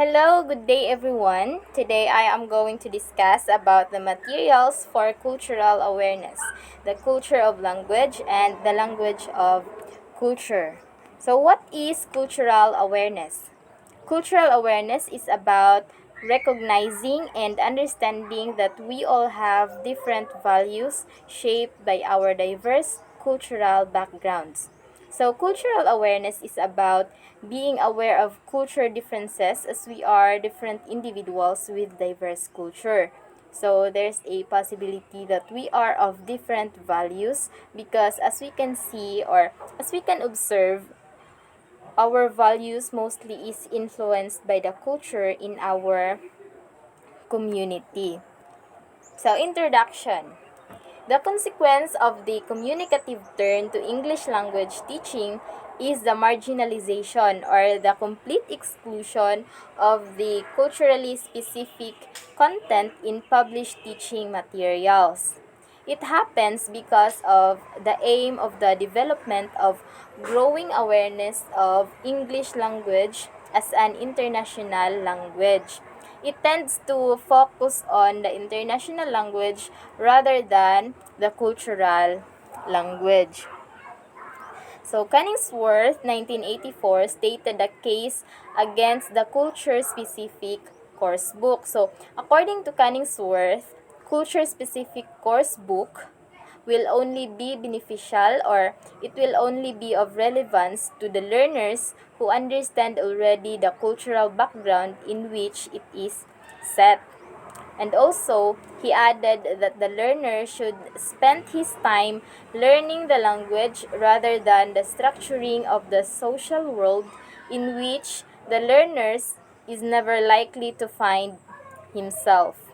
Hello, good day everyone. Today I am going to discuss about the materials for cultural awareness, the culture of language and the language of culture. So what is cultural awareness? Cultural awareness is about recognizing and understanding that we all have different values shaped by our diverse cultural backgrounds. So, cultural awareness is about being aware of culture differences as we are different individuals with diverse culture. So, there's a possibility that we are of different values because, as we can see or as we can observe, our values mostly is influenced by the culture in our community. So, introduction. The consequence of the communicative turn to English language teaching is the marginalization or the complete exclusion of the culturally specific content in published teaching materials. It happens because of the aim of the development of growing awareness of English language as an international language. It tends to focus on the international language rather than the cultural language. So, Cunningsworth, 1984, stated the case against the culture-specific course book. So, according to Cunningsworth, culture-specific course book will only be beneficial or it will only be of relevance to the learners who understand already the cultural background in which it is set. And also, he added that the learner should spend his time learning the language rather than the structuring of the social world in which the learners is never likely to find himself.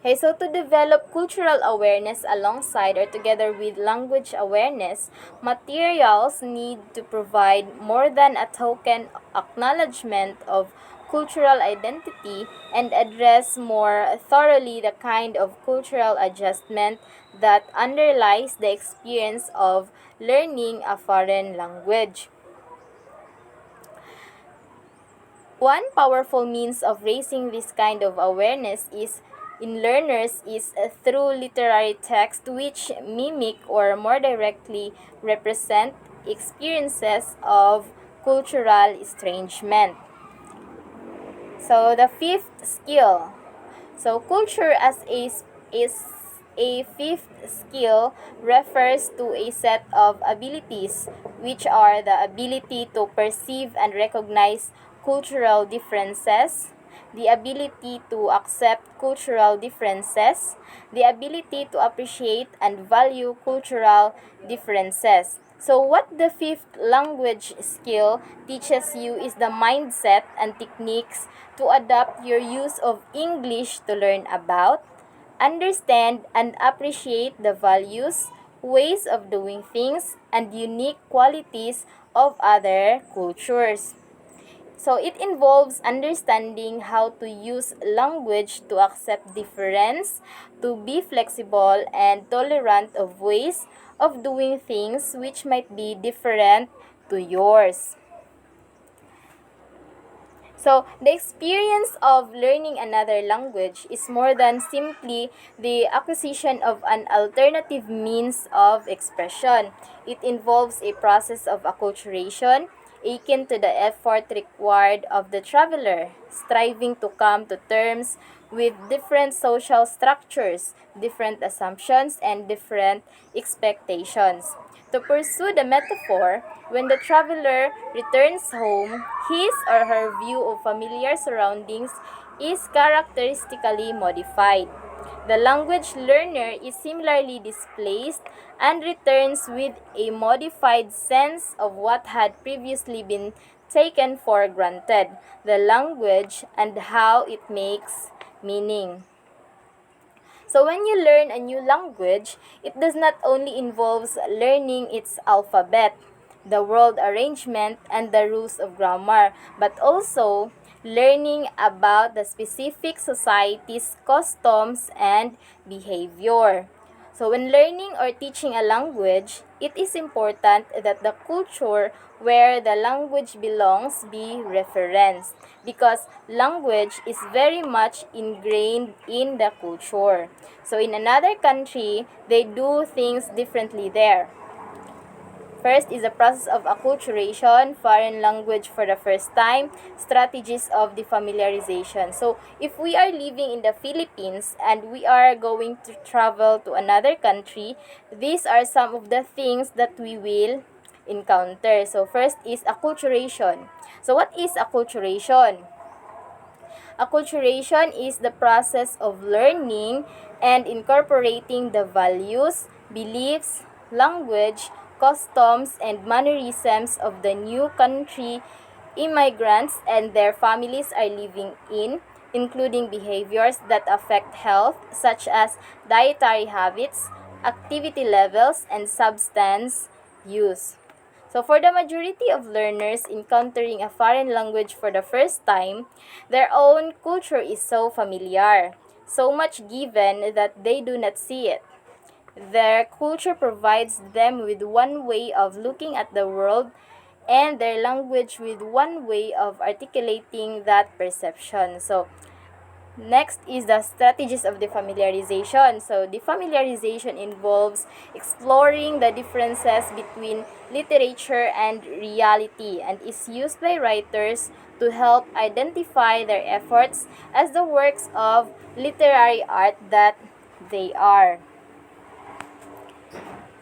Okay, so to develop cultural awareness alongside or together with language awareness, materials need to provide more than a token acknowledgement of cultural identity and address more thoroughly the kind of cultural adjustment that underlies the experience of learning a foreign language. One powerful means of raising this kind of awareness is in learners is through literary text which mimic or more directly represent experiences of cultural estrangement. So the fifth skill. So culture as is a fifth skill refers to a set of abilities which are the ability to perceive and recognize cultural differences, the ability to accept cultural differences, the ability to appreciate and value cultural differences. So, what the fifth language skill teaches you is the mindset and techniques to adapt your use of English to learn about, understand, and appreciate the values, ways of doing things, and unique qualities of other cultures. So it involves understanding how to use language to accept difference, to be flexible and tolerant of ways of doing things which might be different to yours. So, the experience of learning another language is more than simply the acquisition of an alternative means of expression. It involves a process of acculturation akin to the effort required of the traveler, striving to come to terms with different social structures, different assumptions, and different expectations. To pursue the metaphor, when the traveler returns home, his or her view of familiar surroundings is characteristically modified. The language learner is similarly displaced and returns with a modified sense of what had previously been taken for granted, the language and how it makes meaning. So when you learn a new language, it does not only involve learning its alphabet, the word arrangement, and the rules of grammar, but also learning about the specific society's customs and behavior. So when learning or teaching a language, it is important that the culture where the language belongs be referenced because language is very much ingrained in the culture. So in another country, they do things differently there. First is the process of acculturation, foreign language for the first time, strategies of defamiliarization. So, if we are living in the Philippines and we are going to travel to another country, these are some of the things that we will encounter. So, first is acculturation. So, what is acculturation? Acculturation is the process of learning and incorporating the values, beliefs, language, customs, and mannerisms of the new country immigrants and their families are living in, including behaviors that affect health, such as dietary habits, activity levels, and substance use. So, for the majority of learners encountering a foreign language for the first time, their own culture is so familiar, so much given that they do not see it. Their culture provides them with one way of looking at the world and their language with one way of articulating that perception. So, next is the strategies of defamiliarization. So, defamiliarization involves exploring the differences between literature and reality and is used by writers to help identify their efforts as the works of literary art that they are.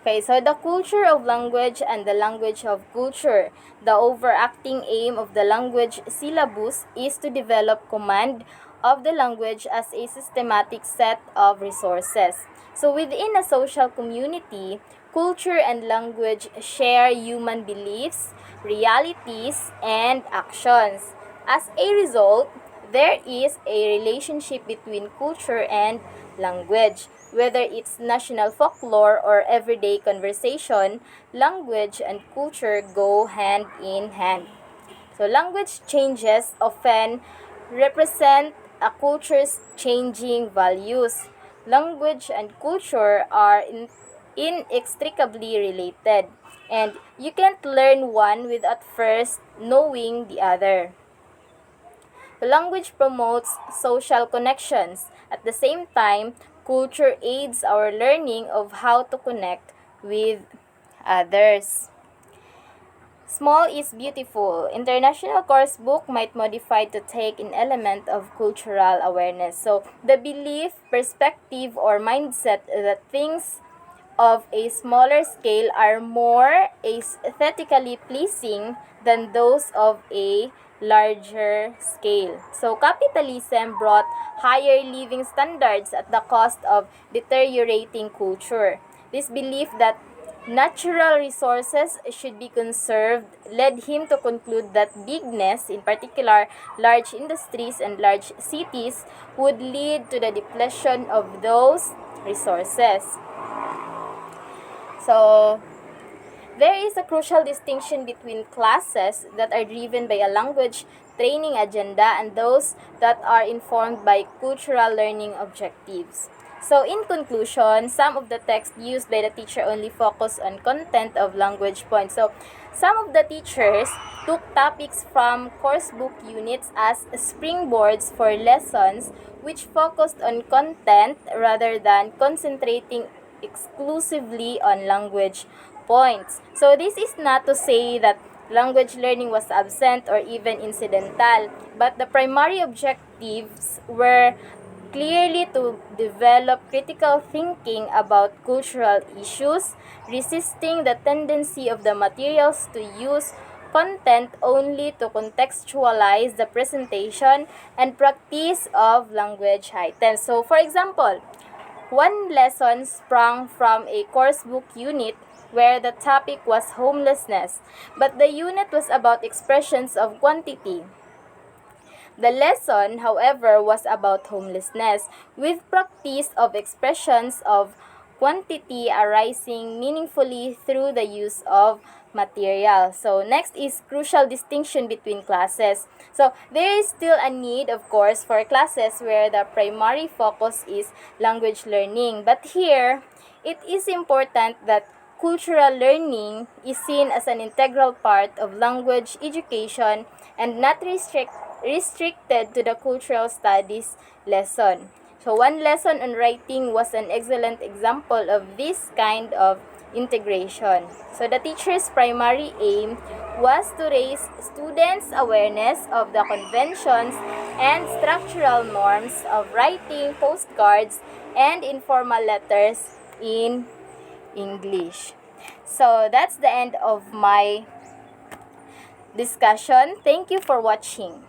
Okay, so the culture of language and the language of culture. The overarching aim of the language syllabus is to develop command of the language as a systematic set of resources. So within a social community, culture and language share human beliefs, realities, and actions. As a result, there is a relationship between culture and language. Whether it's national folklore or everyday conversation, language and culture go hand in hand. So, language changes often represent a culture's changing values. Language and culture are inextricably related, and you can't learn one without first knowing the other. Language promotes social connections. At the same time, culture aids our learning of how to connect with others. Small is beautiful. International course book might modify to take an element of cultural awareness. So, the belief, perspective, or mindset that things of a smaller scale are more aesthetically pleasing than those of a larger scale. So, capitalism brought higher living standards at the cost of deteriorating culture. This belief that natural resources should be conserved led him to conclude that bigness, in particular large industries and large cities, would lead to the depletion of those resources. So, there is a crucial distinction between classes that are driven by a language training agenda and those that are informed by cultural learning objectives. So, in conclusion, some of the text used by the teacher only focus on content of language points. So, some of the teachers took topics from course book units as springboards for lessons which focused on content rather than concentrating exclusively on language points. So this is not to say that language learning was absent or even incidental, but the primary objectives were clearly to develop critical thinking about cultural issues, resisting the tendency of the materials to use content only to contextualize the presentation and practice of language items. So, for example, one lesson sprang from a course book unit where the topic was homelessness, but the unit was about expressions of quantity. The lesson, however, was about homelessness, with practice of expressions of quantity arising meaningfully through the use of material. So next is crucial distinction between classes. So there is still a need, of course, for classes where the primary focus is language learning. But here, it is important that cultural learning is seen as an integral part of language education and not restricted to the cultural studies lesson. So one lesson on writing was an excellent example of this kind of integration. So the teacher's primary aim was to raise students' awareness of the conventions and structural norms of writing postcards and informal letters in English. So that's the end of my discussion. Thank you for watching.